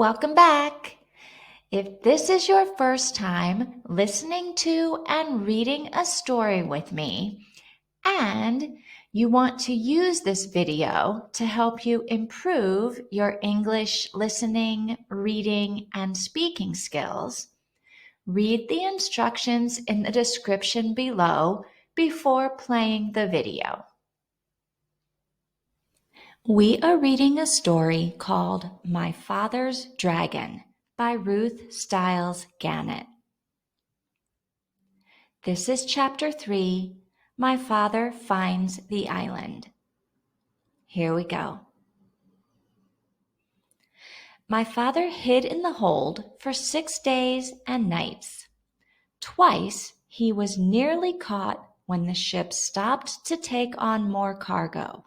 Welcome back. If this is your first time listening to and reading a story with me, and you want to use this video to help you improve your English listening, reading, and speaking skills, read the instructions in the description below before playing the video. We are reading a story called My Father's Dragon by Ruth Stiles Gannett. This is Chapter 3, My Father Finds the Island. Here we go. My father hid in the hold for 6 days and nights. Twice he was nearly caught when the ship stopped to take on more cargo.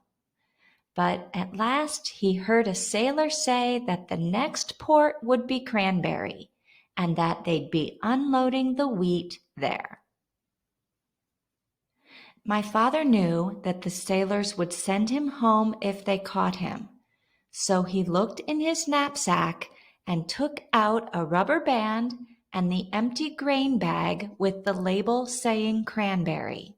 But at last he heard a sailor say that the next port would be Cranberry, and that they'd be unloading the wheat there. My father knew that the sailors would send him home if they caught him, so he looked in his knapsack and took out a rubber band and the empty grain bag with the label saying Cranberry.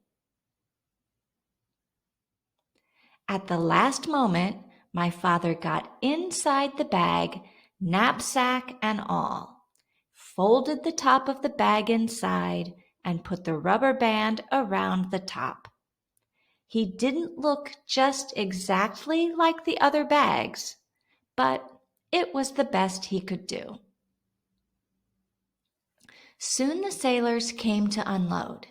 At the last moment, my father got inside the bag, knapsack and all, folded the top of the bag inside, and put the rubber band around the top. He didn't look just exactly like the other bags, but it was the best he could do. Soon the sailors came to unload.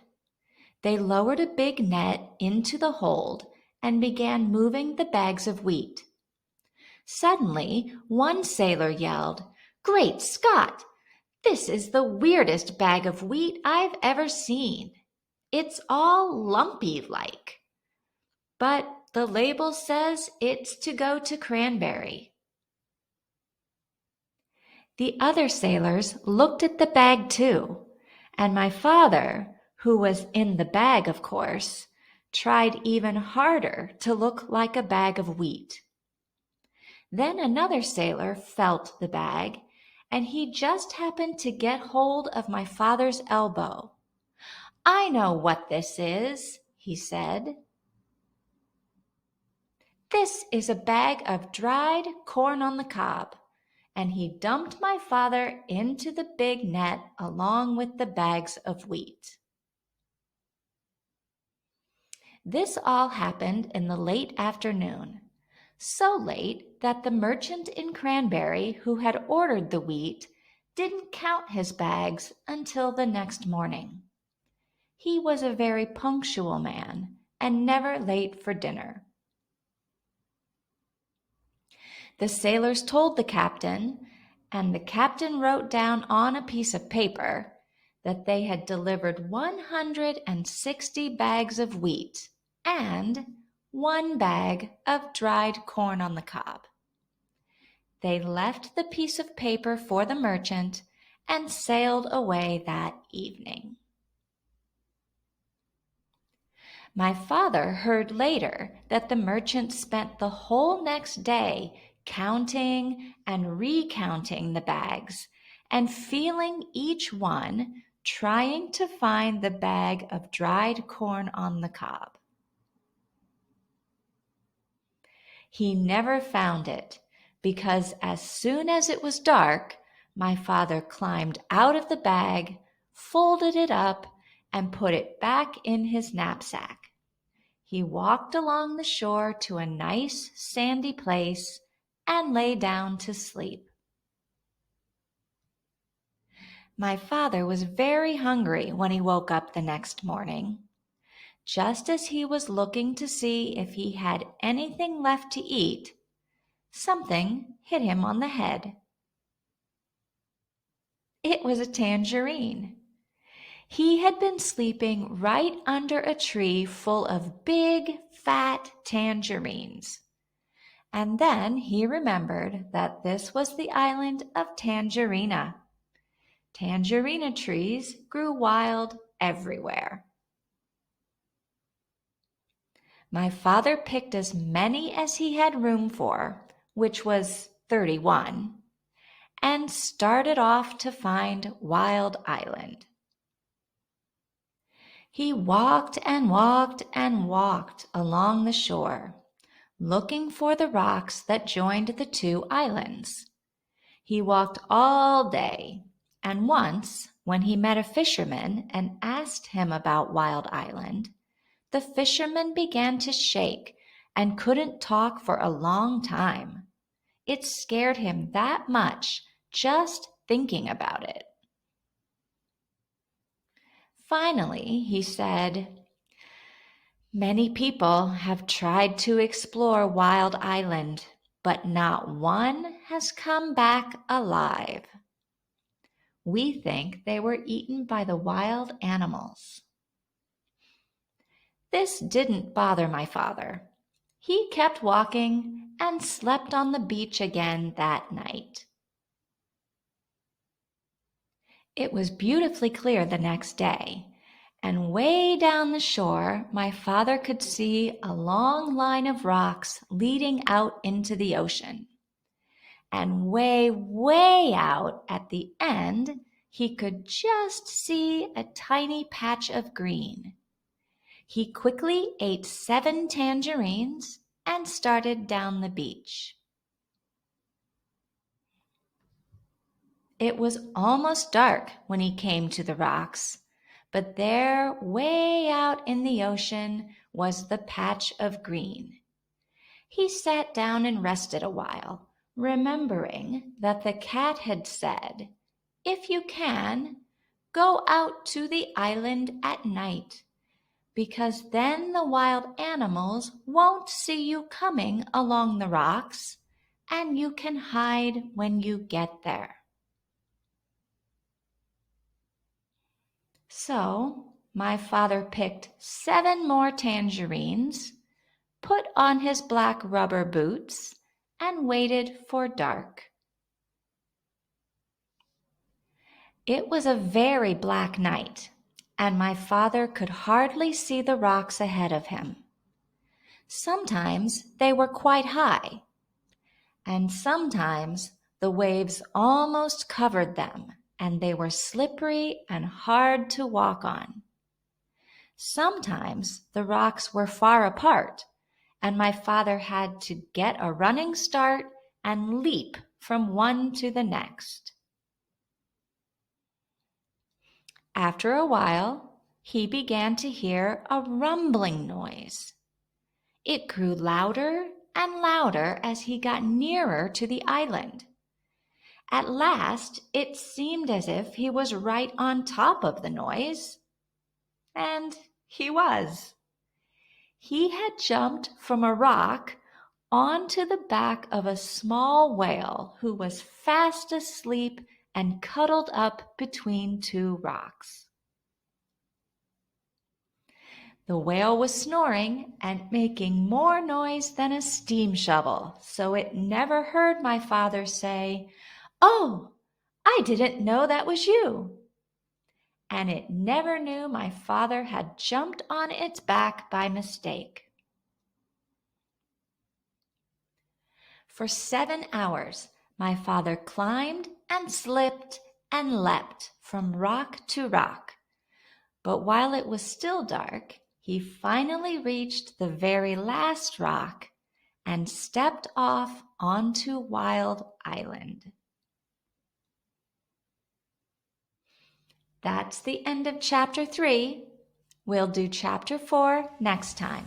They lowered a big net into the hold and began moving the bags of wheat. Suddenly, one sailor yelled, "Great Scott! This is the weirdest bag of wheat I've ever seen. It's all lumpy-like. But the label says it's to go to Cranberry." The other sailors looked at the bag too, and my father, who was in the bag, of course, tried even harder to look like a bag of wheat. Then another sailor felt the bag, and he just happened to get hold of my father's elbow. "I know what this is," he said. "This is a bag of dried corn on the cob," and he dumped my father into the big net along with the bags of wheat. This all happened in the late afternoon, so late that the merchant in Cranberry who had ordered the wheat didn't count his bags until the next morning. He was a very punctual man and never late for dinner. The sailors told the captain, and the captain wrote down on a piece of paper that they had delivered 160 bags of wheat and 1 bag of dried corn on the cob. They left the piece of paper for the merchant and sailed away that evening. My father heard later that the merchant spent the whole next day counting and recounting the bags and feeling each one, trying to find the bag of dried corn on the cob. He never found it, because as soon as it was dark, my father climbed out of the bag, folded it up, and put it back in his knapsack. He walked along the shore to a nice sandy place and lay down to sleep. My father was very hungry when he woke up the next morning. Just as he was looking to see if he had anything left to eat, something hit him on the head. It was a tangerine. He had been sleeping right under a tree full of big, fat tangerines. And then he remembered that this was the island of Tangerina. Tangerina trees grew wild everywhere. My father picked as many as he had room for, which was 31, and started off to find Wild Island. He walked and walked and walked along the shore, looking for the rocks that joined the two islands. He walked all day, and once, when he met a fisherman and asked him about Wild Island, the fisherman began to shake and couldn't talk for a long time. It scared him that much just thinking about it. Finally, he said, "Many people have tried to explore Wild Island, but not one has come back alive. We think they were eaten by the wild animals." This didn't bother my father. He kept walking and slept on the beach again that night. It was beautifully clear the next day, and way down the shore my father could see a long line of rocks leading out into the ocean. And way, way out at the end, he could just see a tiny patch of green. He quickly ate 7 tangerines and started down the beach. It was almost dark when he came to the rocks, but there, way out in the ocean, was the patch of green. He sat down and rested a while, remembering that the cat had said, "If you can, go out to the island at night, because then the wild animals won't see you coming along the rocks, and you can hide when you get there." So my father picked 7 more tangerines, put on his black rubber boots, and waited for dark. It was a very black night, and my father could hardly see the rocks ahead of him. Sometimes they were quite high, and sometimes the waves almost covered them, and they were slippery and hard to walk on. Sometimes the rocks were far apart, and my father had to get a running start and leap from one to the next. After a while, he began to hear a rumbling noise. It grew louder and louder as he got nearer to the island. At last, it seemed as if he was right on top of the noise. And he was. He had jumped from a rock onto the back of a small whale who was fast asleep and cuddled up between 2 rocks. The whale was snoring and making more noise than a steam shovel, so it never heard my father say, "Oh, I didn't know that was you." And it never knew my father had jumped on its back by mistake. For 7 hours, my father climbed and slipped and leapt from rock to rock. But while it was still dark, he finally reached the very last rock and stepped off onto Wild Island. That's the end of chapter 3. We'll do chapter 4 next time.